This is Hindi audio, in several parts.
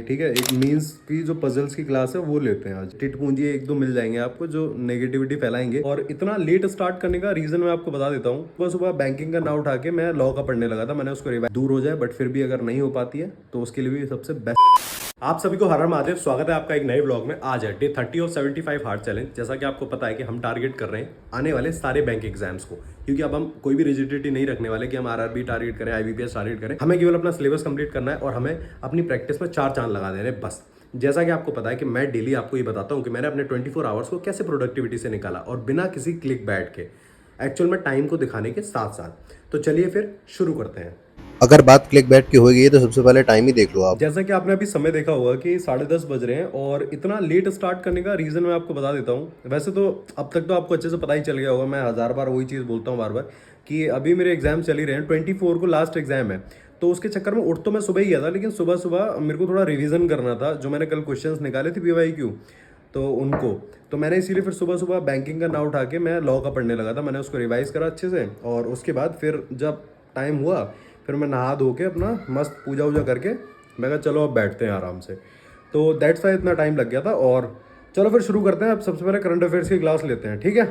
ठीक है, एक मीन्स की जो पजल्स की क्लास है वो लेते हैं आज। टिट पूंजी एक दो मिल जाएंगे आपको जो नेगेटिविटी फैलाएंगे। और इतना लेट स्टार्ट करने का रीजन मैं आपको बता देता हूँ। सुबह सुबह बैंकिंग का ना उठा के मैं लॉ का पढ़ने लगा था। मैंने उसको रिवाइज दूर हो जाए बट फिर भी अगर नहीं हो पाती है तो उसके लिए भी सबसे बेस्ट। आप सभी को हर हर महादेव, स्वागत है आपका एक नए व्लॉग में। आज है डे 30 ऑफ 75 हार्ड चैलेंज। जैसा कि आपको पता है कि हम टारगेट कर रहे हैं आने वाले सारे बैंक एग्जाम्स को, क्योंकि अब हम कोई भी रिजिडिटी नहीं रखने वाले कि हम आरआरबी टारगेट करें, आईबीपीएस टारगेट करें। हमें केवल अपना सिलेबस कंप्लीट करना है और हमें अपनी प्रैक्टिस में 4 चांद लगा देने बस। जैसा कि आपको पता है कि मैं डेली आपको ये बताता हूँ कि मैंने अपने 24 आवर्स को कैसे प्रोडक्टिविटी से निकाला, और बिना किसी क्लिक बैठ के एक्चुअल में टाइम को दिखाने के साथ साथ। तो चलिए फिर शुरू करते हैं। अगर बात क्लिक बैट की होगी तो सबसे पहले टाइम ही देख लो आप। जैसा कि आपने अभी समय देखा होगा कि 10:30 बज रहे हैं, और इतना लेट स्टार्ट करने का रीज़न मैं आपको बता देता हूँ। वैसे तो अब तक तो आपको अच्छे से पता ही चल गया होगा, मैं हज़ार बार वही चीज़ बोलता हूँ बार बार कि अभी मेरे एग्जाम चल ही रहे हैं। 24 को लास्ट एग्जाम है, तो उसके चक्कर में उठ तो मैं सुबह ही गया था, लेकिन सुबह सुबह मेरे को थोड़ा रिविजन करना था। जो मैंने कल क्वेश्चन निकाले थे PYQ, तो उनको तो मैंने इसीलिए फिर सुबह सुबह बैंकिंग का ना उठा के मैं लॉ का पढ़ने लगा था। मैंने उसको रिवाइज करा अच्छे से, और उसके बाद फिर जब टाइम हुआ फिर मैं नहा धो के अपना मस्त पूजा वूजा करके मैं कहा चलो अब बैठते हैं आराम से। तो दैट्स वाई इतना टाइम लग गया था। और चलो फिर शुरू करते हैं। अब सबसे पहले करंट अफेयर्स की क्लास लेते हैं, ठीक है।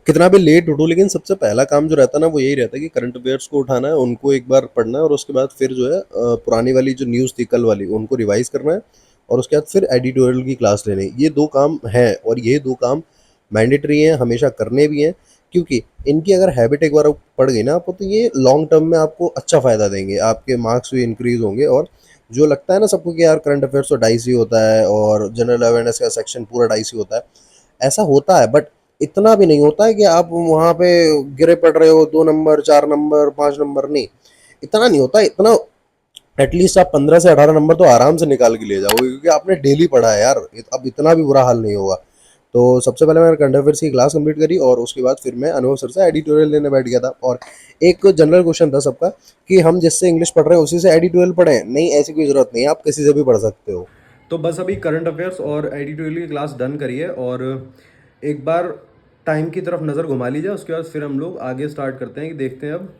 कितना भी लेट उठो लेकिन सबसे पहला काम जो रहता है ना वो यही रहता है कि करंट अफेयर्स को उठाना है, उनको एक बार पढ़ना है और उसके बाद फिर जो है पुरानी वाली जो न्यूज़ थी कल वाली उनको रिवाइज करना है, और उसके बाद फिर एडिटोरियल की क्लास लेनी है। ये दो काम हैं और ये दो काम मैंडेटरी हैं, हमेशा करने भी हैं, क्योंकि इनकी अगर हैबिट एक बार पड़ गई ना आपको तो ये लॉन्ग टर्म में आपको अच्छा फ़ायदा देंगे, आपके मार्क्स भी इंक्रीज होंगे। और जो लगता है ना सबको कि यार करंट अफेयर्स तो डाइसी होता है और जनरल अवेयरनेस का सेक्शन पूरा डाइसी होता है, ऐसा होता है बट इतना भी नहीं होता है कि आप वहाँ पे गिरे पड़ रहे हो 2 नंबर 4 नंबर 5 नंबर, नहीं इतना नहीं होता। इतना एटलीस्ट आप 15 से 18 नंबर तो आराम से निकाल के ले जाओगे, क्योंकि आपने डेली पढ़ा है यार। अब इतना भी बुरा हाल नहीं होगा। तो सबसे पहले मैंने करंट अफेयर्स की क्लास कंप्लीट करी और उसके बाद फिर मैं अनुभव सर से एडिटोरियल लेने बैठ गया था। और एक जनरल क्वेश्चन था सबका कि हम जिससे इंग्लिश पढ़ रहे हैं उसी से एडिटोरियल पढ़ें। नहीं, ऐसी कोई जरूरत नहीं है, आप किसी से भी पढ़ सकते हो। तो बस अभी करंट अफेयर्स और एडिटोरियल की क्लास डन करिए, और एक बार टाइम की तरफ नज़र घुमा लीजिए। उसके बाद फिर हम लोग आगे स्टार्ट करते हैं कि देखते हैं अब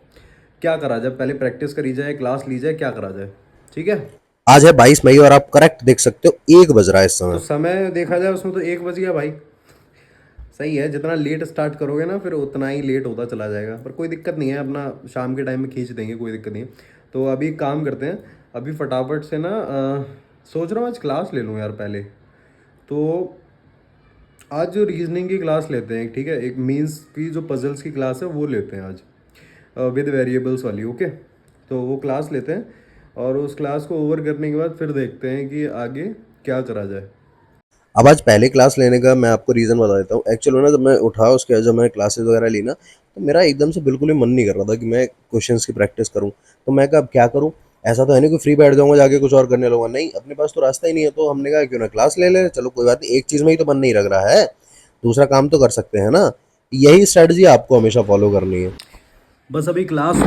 क्या करा जाए। पहले प्रैक्टिस करी जाए, क्लास ली जाए, क्या करा जाए, ठीक है। आज है 22 मई और आप करेक्ट देख सकते हो 1 बज रहा है इस तो समय। समय देखा जाए उसमें तो 1 बज गया भाई। सही है, जितना लेट स्टार्ट करोगे ना फिर उतना ही लेट होता चला जाएगा, पर कोई दिक्कत नहीं है, अपना शाम के टाइम में खींच देंगे, कोई दिक्कत नहीं है। तो अभी काम करते हैं, अभी फटाफट से ना सोच रहा हूँ आज क्लास ले लूँ यार पहले। तो आज जो रीजनिंग की क्लास लेते हैं, ठीक है, एक मीन्स की जो पजल्स की क्लास है वो लेते हैं आज, विद वेरिएबल्स वाली, ओके। तो वो क्लास लेते हैं, और उस क्लास को ओवर करने के बाद फिर देखते हैं कि आगे क्या करा जाए। अब आज पहले क्लास लेने का मैं आपको रीज़न बता देता हूँ। एक्चुअली ना जब मैं उठा उसके बाद जब मैंने क्लासेस वगैरह ली ना तो मेरा एकदम से बिल्कुल ही मन नहीं कर रहा था कि मैं क्वेश्चंस की प्रैक्टिस करूँ। तो मैं कहा अब क्या करूँ, ऐसा तो है नहीं कि फ्री बैठ जाऊँगा जाके कुछ और करने लगूंगा, नहीं अपने पास तो रास्ता ही नहीं है। तो हमने कहा क्यों ना क्लास ले ले, चलो कोई बात नहीं, एक चीज़ में ही तो मन नहीं लग रहा है, दूसरा काम तो कर सकते हैं ना। यही स्ट्रेटजी आपको हमेशा फॉलो करनी है। बस अभी क्लास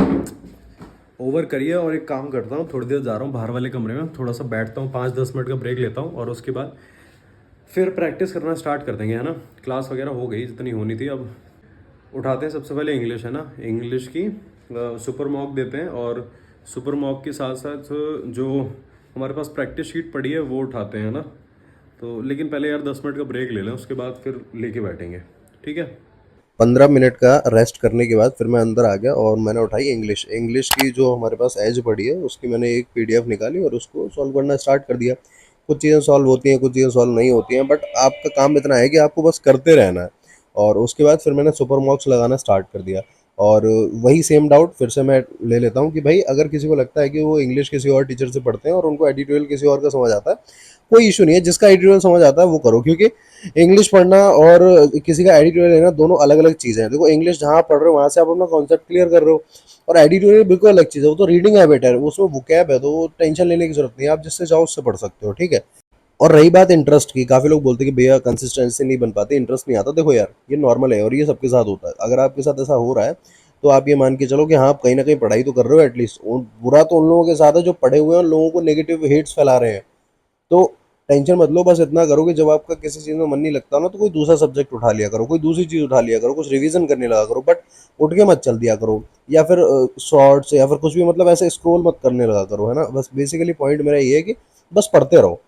ओवर करिए, और एक काम करता हूँ, थोड़ी देर जा रहा हूँ बाहर वाले कमरे में, थोड़ा सा बैठता हूँ, 5-10 मिनट का ब्रेक लेता हूँ, और उसके बाद फिर प्रैक्टिस करना स्टार्ट कर देंगे, है ना। क्लास वगैरह हो गई जितनी होनी थी। अब उठाते हैं सबसे पहले इंग्लिश, है ना। इंग्लिश की सुपर मॉक देते हैं, और सुपर मॉक के साथ साथ जो हमारे पास प्रैक्टिस शीट पड़ी है वो उठाते हैं ना। तो लेकिन पहले यार 10 मिनट का ब्रेक ले लें, उसके बाद फिर लेके बैठेंगे, ठीक है। 15 मिनट का रेस्ट करने के बाद फिर मैं अंदर आ गया और मैंने उठाई इंग्लिश। इंग्लिश की जो हमारे पास एज पड़ी है उसकी मैंने एक PDF निकाली और उसको सॉल्व करना स्टार्ट कर दिया। कुछ चीज़ें सॉल्व होती हैं, कुछ चीज़ें सॉल्व नहीं होती हैं, बट आपका काम इतना है कि आपको बस करते रहना है। और उसके बाद फिर मैंने सुपर मॉक्स लगाना स्टार्ट कर दिया। और वही सेम डाउट फिर से मैं ले लेता हूँ कि भाई अगर किसी को लगता है कि वो इंग्लिश किसी और टीचर से पढ़ते हैं और उनको एडिटोरियल किसी और का समझ आता है, कोई इशू नहीं है, जिसका एडिटोरियल समझ आता है वो करो, क्योंकि इंग्लिश पढ़ना और किसी का एडिटोरियल लेना दोनों अलग अलग चीज़ें हैं। देखो इंग्लिश जहाँ आप पढ़ रहे हो वहाँ से आप अपना कॉन्सेप्ट क्लियर कर रहे हो, और एडिटोरियल बिल्कुल अलग चीज़ है, वो तो रीडिंग हैबिट है, उसमें वोकैब है, तो वो टेंशन लेने की जरूरत नहीं है, आप जिससे चाहो उससे पढ़ सकते हो, ठीक है। और रही बात इंटरेस्ट की, काफ़ी लोग बोलते हैं कि भैया कंसिस्टेंसी नहीं बन पाती, इंटरेस्ट नहीं आता। देखो यार ये नॉर्मल है और ये सबके साथ होता है। अगर आपके साथ ऐसा हो रहा है तो आप ये मान के चलो कि हाँ आप कहीं ना कहीं पढ़ाई तो कर रहे हो एटलीस्ट। बुरा तो उन लोगों के साथ है जो पढ़े हुए हैं, उन लोगों को नेगेटिव हेट्स फैला रहे हैं। तो टेंशन मत लो, बस इतना करो कि जब आपका किसी चीज़ में मन नहीं लगता ना तो कोई दूसरा सब्जेक्ट उठा लिया करो, कोई दूसरी चीज़ उठा लिया करो, कुछ रिवीजन करने लगा करो, बट उठ के मत चल दिया करो, या फिर शॉर्ट्स या फिर कुछ भी, मतलब ऐसे स्क्रॉल मत करने लगा करो, है ना। बस बेसिकली पॉइंट मेरा ये है कि बस पढ़ते रहो।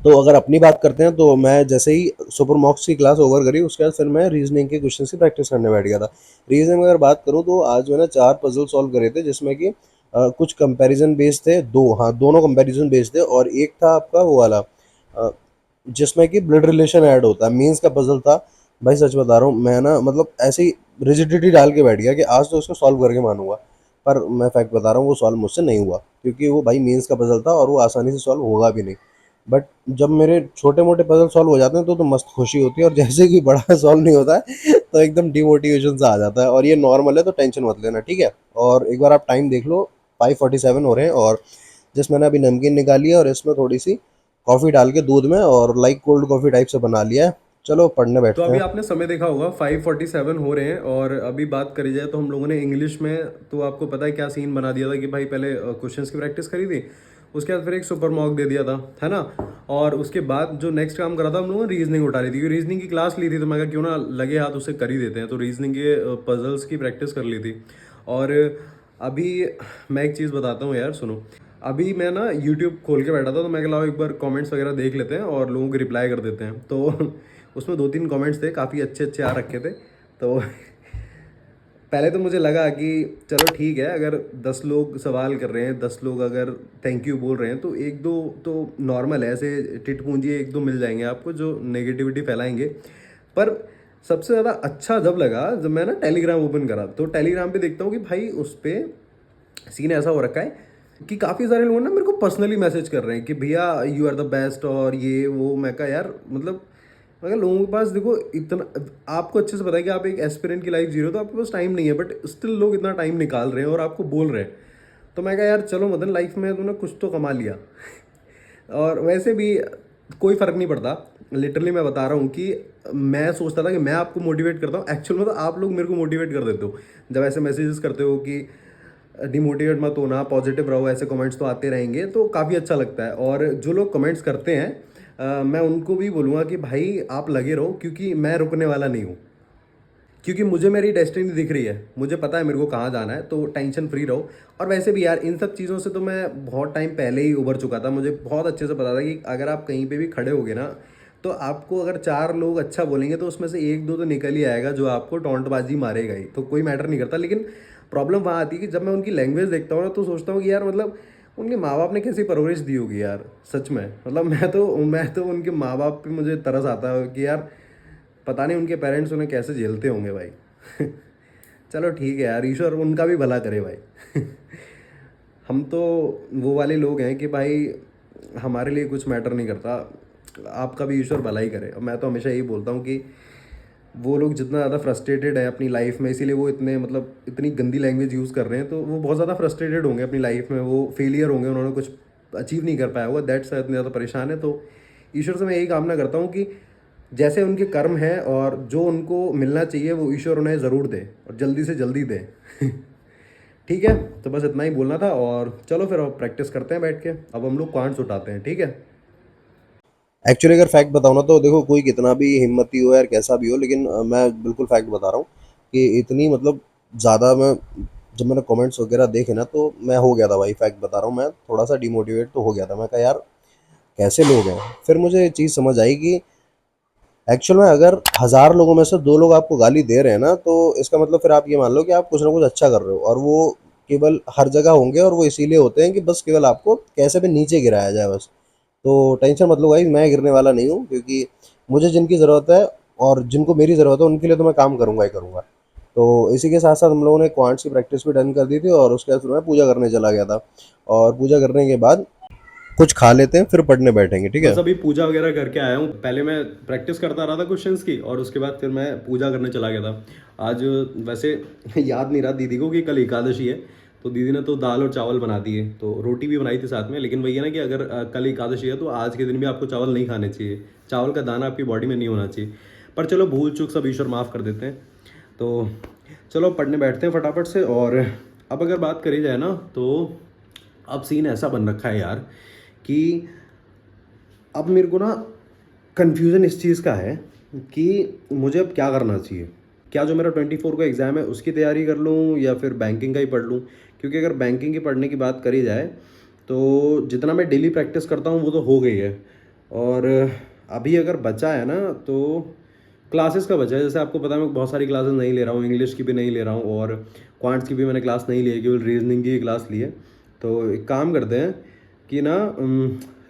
तो अगर अपनी बात करते हैं तो मैं जैसे ही सुपर मॉक्स की क्लास ओवर करी उसके बाद फिर मैं रीजनिंग के क्वेश्चन की प्रैक्टिस करने बैठ गया था। रीजनिंग में अगर बात करूँ तो आज मैंने 4 पजल सॉल्व करे थे, जिसमें कि कुछ कंपैरिजन बेस्ड थे, दो, हाँ दोनों कंपैरिजन बेस्ड थे, और एक था आपका वो वाला अ, जिसमें कि ब्लड रिलेशन ऐड होता है, मीन्स का पजल था। भाई सच बता रहा हूँ, मैं ना मतलब ऐसे ही रिजिडिटी डाल के बैठ गया कि आज तो इसको सॉल्व करके मानूंगा। पर मैं फैक्ट बता रहा हूँ, वो सॉल्व मुझसे नहीं हुआ, क्योंकि वो भाई मीन्स का पजल था और वो आसानी से सॉल्व होगा भी नहीं। बट जब मेरे छोटे मोटे पजल सॉल्व हो जाते हैं तो मस्त खुशी होती है, और जैसे कि बड़ा सॉल्व नहीं होता है तो एकदम डिमोटिवेशन सा आ जाता है, और ये नॉर्मल है, तो टेंशन मत लेना, ठीक है। और एक बार आप टाइम देख लो, 5:47 हो रहे हैं, और जिस मैंने अभी नमकीन निकाली है और इसमें थोड़ी सी कॉफ़ी डाल के दूध में, और लाइक कोल्ड कॉफ़ी टाइप से बना लिया है। चलो पढ़ने तो बैठते अभी हैं। आपने समय देखा होगा 5:47 हो रहे हैं, और अभी बात करी जाए तो हम लोगों ने इंग्लिश में, तो आपको पता है क्या सीन बना दिया था कि भाई पहले क्वेश्चंस की प्रैक्टिस करी थी, उसके बाद फिर एक सुपर मॉक दे दिया था, है ना। और उसके बाद जो नेक्स्ट काम करा था हम लोगों ने, रीजनिंग उठा ली थी, क्योंकि रीजनिंग की क्लास ली थी, तो मैं कहा क्यों ना लगे हाथ उसे कर ही देते हैं, तो रीजनिंग के पजल्स की प्रैक्टिस कर ली थी। और अभी मैं एक चीज़ बताता हूँ यार, सुनो। अभी मैं ना यूट्यूब खोल के बैठा था, तो मैं कहा लाओ एक बार कमेंट्स वगैरह देख लेते हैं और लोगों को रिप्लाई कर देते हैं। तो उसमें 2-3 कमेंट्स थे, काफ़ी अच्छे अच्छे आ रखे थे। तो पहले तो मुझे लगा कि चलो ठीक है, अगर 10 लोग सवाल कर रहे हैं, 10 लोग अगर थैंक यू बोल रहे हैं, तो एक दो तो नॉर्मल है, ऐसे टिट पूंजी एक दो मिल जाएंगे आपको जो नेगेटिविटी फैलाएंगे। पर सबसे ज़्यादा अच्छा जब लगा, जब मैं ना टेलीग्राम ओपन करा, तो टेलीग्राम पे देखता हूँ कि भाई उस पर सीन ऐसा हो रखा है कि काफ़ी सारे लोग ना मेरे को पर्सनली मैसेज कर रहे हैं कि भैया यू आर द बेस्ट, और ये वो। मैं कहा यार मतलब, मगर लोगों के पास देखो इतना, आपको अच्छे से पता है कि आप एक एस्पिरेंट की लाइफ जी रहे हो, तो आपके पास टाइम नहीं है, बट स्टिल लोग इतना टाइम निकाल रहे हैं और आपको बोल रहे हैं। तो मैं कहा यार चलो मदन, लाइफ में तूने कुछ तो कमा लिया। और वैसे भी कोई फ़र्क नहीं पड़ता, लिटरली मैं बता रहा हूँ कि मैं सोचता था कि मैं आपको मोटिवेट करता हूँ, एक्चुअल में तो आप लोग मेरे को मोटिवेट कर देते हो जब ऐसे मैसेजेस करते हो कि डिमोटिवेट मत होना, पॉजिटिव रहो, ऐसे कमेंट्स तो आते रहेंगे, तो काफ़ी अच्छा लगता है। और जो लोग कमेंट्स करते हैं, मैं उनको भी बोलूँगा कि भाई आप लगे रहो, क्योंकि मैं रुकने वाला नहीं हूँ। क्योंकि मुझे मेरी डेस्टिनी दिख रही है, मुझे पता है मेरे को कहाँ जाना है, तो टेंशन फ्री रहो। और वैसे भी यार इन सब चीज़ों से तो मैं बहुत टाइम पहले ही उभर चुका था, मुझे बहुत अच्छे से पता था कि अगर आप कहीं पे भी खड़े होगे ना, तो आपको अगर 4 लोग अच्छा बोलेंगे तो उसमें से एक दो तो निकल ही आएगा जो आपको टोंटबाजी मारेगा ही, तो कोई मैटर नहीं करता। लेकिन प्रॉब्लम वहाँ आती है कि जब मैं उनकी लैंग्वेज देखता हूँ ना, तो सोचता हूँ कि यार मतलब उनके माँ बाप ने कैसी परवरिश दी होगी यार, सच में। मतलब मैं तो उनके माँ बाप पे मुझे तरस आता है कि यार पता नहीं उनके पेरेंट्स उन्हें कैसे झेलते होंगे भाई। चलो ठीक है यार, ईश्वर उनका भी भला करे भाई। हम तो वो वाले लोग हैं कि भाई हमारे लिए कुछ मैटर नहीं करता, आपका भी ईश्वर भला ही करे। और मैं तो हमेशा यही बोलता हूँ कि वो लोग जितना ज़्यादा फ्रस्ट्रेटेड है अपनी लाइफ में, इसीलिए वो इतने मतलब इतनी गंदी लैंग्वेज यूज़ कर रहे हैं, तो वो बहुत ज़्यादा फ्रस्ट्रेटेड होंगे अपनी लाइफ में, वो फेलियर होंगे, उन्होंने कुछ अचीव नहीं कर पाया होगा, दैट्स इतने ज़्यादा परेशान है। तो ईश्वर से मैं यही कामना करता हूँ कि जैसे उनके कर्म हैं और जो उनको मिलना चाहिए वो ईश्वर उन्हें ज़रूर दे, और जल्दी से जल्दी दे। ठीक है, तो बस इतना ही बोलना था। और चलो फिर अब प्रैक्टिस करते हैं बैठ के, अब हम लोग क्वांट्स उठाते हैं, ठीक है। एक्चुअली अगर फैक्ट बताऊँ ना तो देखो, कोई कितना भी हिम्मती हो यार, कैसा भी हो, लेकिन मैं बिल्कुल फैक्ट बता रहा हूँ कि इतनी मतलब ज़्यादा मैं, जब मैंने कमेंट्स वगैरह देखे ना तो मैं हो गया था भाई, फैक्ट बता रहा हूँ, मैं थोड़ा सा डिमोटिवेट तो हो गया था। मैं कहा यार कैसे लोग हैं। फिर मुझे ये चीज़ समझ आई कि एक्चुअल में अगर 1000 लोगों में से 2 लोग आपको गाली दे रहे हैं ना, तो इसका मतलब फिर आप ये मान लो कि आप कुछ ना कुछ अच्छा कर रहे हो, और वो केवल हर जगह होंगे, और वो इसीलिए होते हैं कि बस केवल आपको कैसे भी नीचे गिराया जाए बस। तो टेंशन मत लो भाई, मैं गिरने वाला नहीं हूँ, क्योंकि मुझे जिनकी ज़रूरत है और जिनको मेरी ज़रूरत है उनके लिए तो मैं काम करूँगा ही करूँगा। तो इसी के साथ साथ हम लोगों ने क्वांट्स की प्रैक्टिस भी डन कर दी थी, और उसके बाद फिर मैं पूजा करने चला गया था, और पूजा करने के बाद कुछ खा लेते हैं, फिर पढ़ने बैठेंगे, ठीक बस है। अभी पूजा वगैरह करके आया हूँ, पहले मैं प्रैक्टिस करता रहा था क्वेश्चंस की, और उसके बाद फिर मैं पूजा करने चला गया था। आज वैसे याद नहीं रहा दीदी को कि कल एकादशी है, तो दीदी ने तो दाल और चावल बना दिए, तो रोटी भी बनाई थी साथ में। लेकिन वही है ना कि अगर कल एकादशी है तो आज के दिन भी आपको चावल नहीं खाने चाहिए, चावल का दाना आपकी बॉडी में नहीं होना चाहिए। पर चलो भूल चूक सब ईश्वर माफ़ कर देते हैं। तो चलो पढ़ने बैठते हैं फटाफट से। और अब अगर बात करी जाए ना, तो अब सीन ऐसा बन रखा है यार कि अब मेरे को ना कन्फ्यूज़न इस चीज़ का है कि मुझे अब क्या करना चाहिए। क्या जो मेरा 24 को एग्ज़ाम है उसकी तैयारी कर लूँ, या फिर बैंकिंग का ही पढ़ लूँ। क्योंकि अगर बैंकिंग की पढ़ने की बात करी जाए तो जितना मैं डेली प्रैक्टिस करता हूँ वो तो हो गई है। और अभी अगर बचा है ना तो क्लासेस का बचा है। जैसे आपको पता है मैं बहुत सारी क्लासेस नहीं ले रहा हूँ, इंग्लिश की भी नहीं ले रहा हूँ और क्वांट्स की भी मैंने क्लास नहीं ली है, केवल रीजनिंग की क्लास ली है। तो एक काम करते हैं कि ना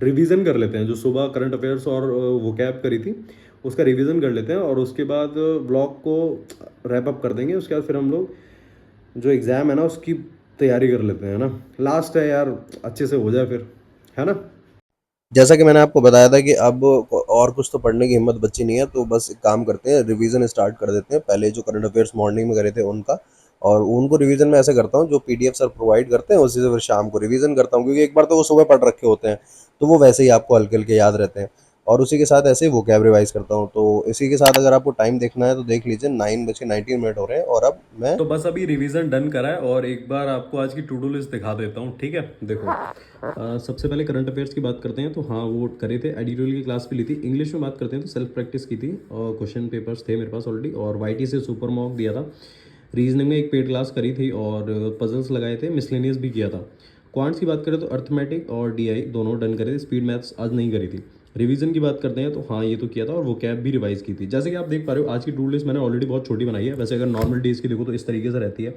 रिवीजन कर लेते हैं, जो सुबह करंट अफेयर्स और वोकैब करी थी उसका रिवीजन कर लेते हैं और उसके बाद ब्लॉग को रैप अप कर देंगे। उसके बाद फिर हम लोग जो एग्ज़ाम है ना उसकी तैयारी कर लेते हैं ना। लास्ट है यार, अच्छे से हो जाए फिर, है ना। जैसा कि मैंने आपको बताया था कि अब और कुछ तो पढ़ने की हिम्मत बची नहीं है, तो बस एक काम करते हैं, रिवीजन स्टार्ट कर देते हैं। पहले जो करंट अफेयर्स मॉर्निंग में करे थे उनका, और उनको रिवीजन में ऐसे करता हूँ, जो पीडीएफ सर प्रोवाइड करते हैं उसी से फिर शाम को रिवीजन करता हूँ, क्योंकि एक बार तो वो सुबह पढ़ रखे होते हैं तो वो वैसे ही आपको हल्के हल्के याद रहते हैं। और उसी के साथ ऐसे ही वोकैब रिवाइज करता हूँ। तो इसी के साथ अगर आपको टाइम देखना है तो देख लीजिए, 9:19 हो रहे हैं और अब मैं तो बस अभी रिवीजन डन करा है और एक बार आपको आज की टू डू लिस्ट दिखा देता हूँ, ठीक है। देखो सबसे पहले करंट अफेयर्स की बात करते हैं। तो हाँ, वो करे थे, एडिटोरियल की क्लास भी ली थी। इंग्लिश में बात करते हैं तो सेल्फ प्रैक्टिस की थी और क्वेश्चन पेपर्स थे मेरे पास ऑलरेडी, और वाईटी से सुपर मॉक दिया था। रीजनिंग में एक पेड क्लास करी थी और पजल्स लगाए थे, मिसलेनियस भी किया था। क्वांट्स की बात करें तो अर्थमेटिक और डीआई दोनों डन करे थे। स्पीड मैथ्स आज नहीं करी थी। रिवीजन की बात करते हैं तो हाँ, ये तो किया था और वो कैब भी रिवाइज की थी। जैसे कि आप देख पा रहे हो आज की टू लिस्ट मैंने ऑलरेडी बहुत छोटी बनाई है। वैसे अगर नॉर्मल डेज की देखो तो इस तरीके से रहती है।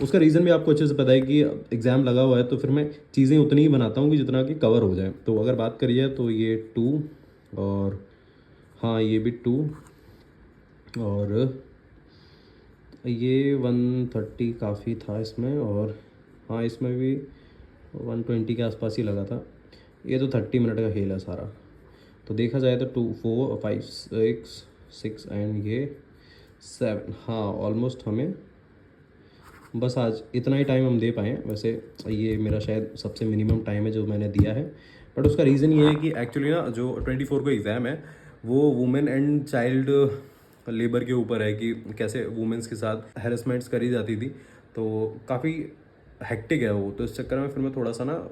उसका रीज़न भी आपको अच्छे से पता है कि एग्ज़ाम लगा हुआ है तो फिर मैं चीज़ें उतनी ही बनाता हूँ कि जितना कि कवर हो जाए। तो अगर बात करिए तो ये 2 और हाँ ये भी 2 और ये 130 काफ़ी था इसमें, और हाँ इसमें भी 120 के आसपास ही लगा था। ये तो 30 मिनट का खेल है सारा। तो देखा जाए तो 2 4 5 6 एंड ये 7, हाँ ऑलमोस्ट हमें बस आज इतना ही टाइम हम दे पाए हैं। वैसे ये मेरा शायद सबसे मिनिमम टाइम है जो मैंने दिया है, बट उसका रीज़न ये है कि एक्चुअली ना जो 24 को एग्ज़ाम है वो वुमेन एंड चाइल्ड लेबर के ऊपर है कि कैसे वुमेंस के साथ हैरेसमेंट्स करी जाती थी। तो काफ़ी हेक्टिक है वो, तो इस चक्कर में फिर मैं थोड़ा सा ना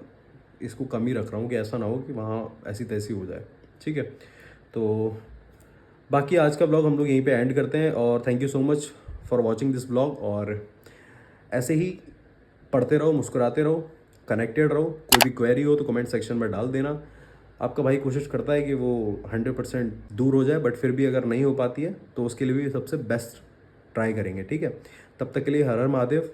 इसको कम ही रख रहा हूँ कि ऐसा ना हो कि वहाँ ऐसी तैसी हो जाए, ठीक है। तो बाकी आज का ब्लॉग हम लोग यहीं पे एंड करते हैं और thank you so much for watching this blog. और ऐसे ही पढ़ते रहो, मुस्कुराते रहो, कनेक्टेड रहो। कोई भी क्वेरी हो तो कमेंट सेक्शन में डाल देना। आपका भाई कोशिश करता है कि वो 100% दूर हो जाए, बट फिर भी अगर नहीं हो पाती है तो उसके लिए भी सबसे बेस्ट ट्राई करेंगे, ठीक है। तब तक के लिए हर हर महादेव।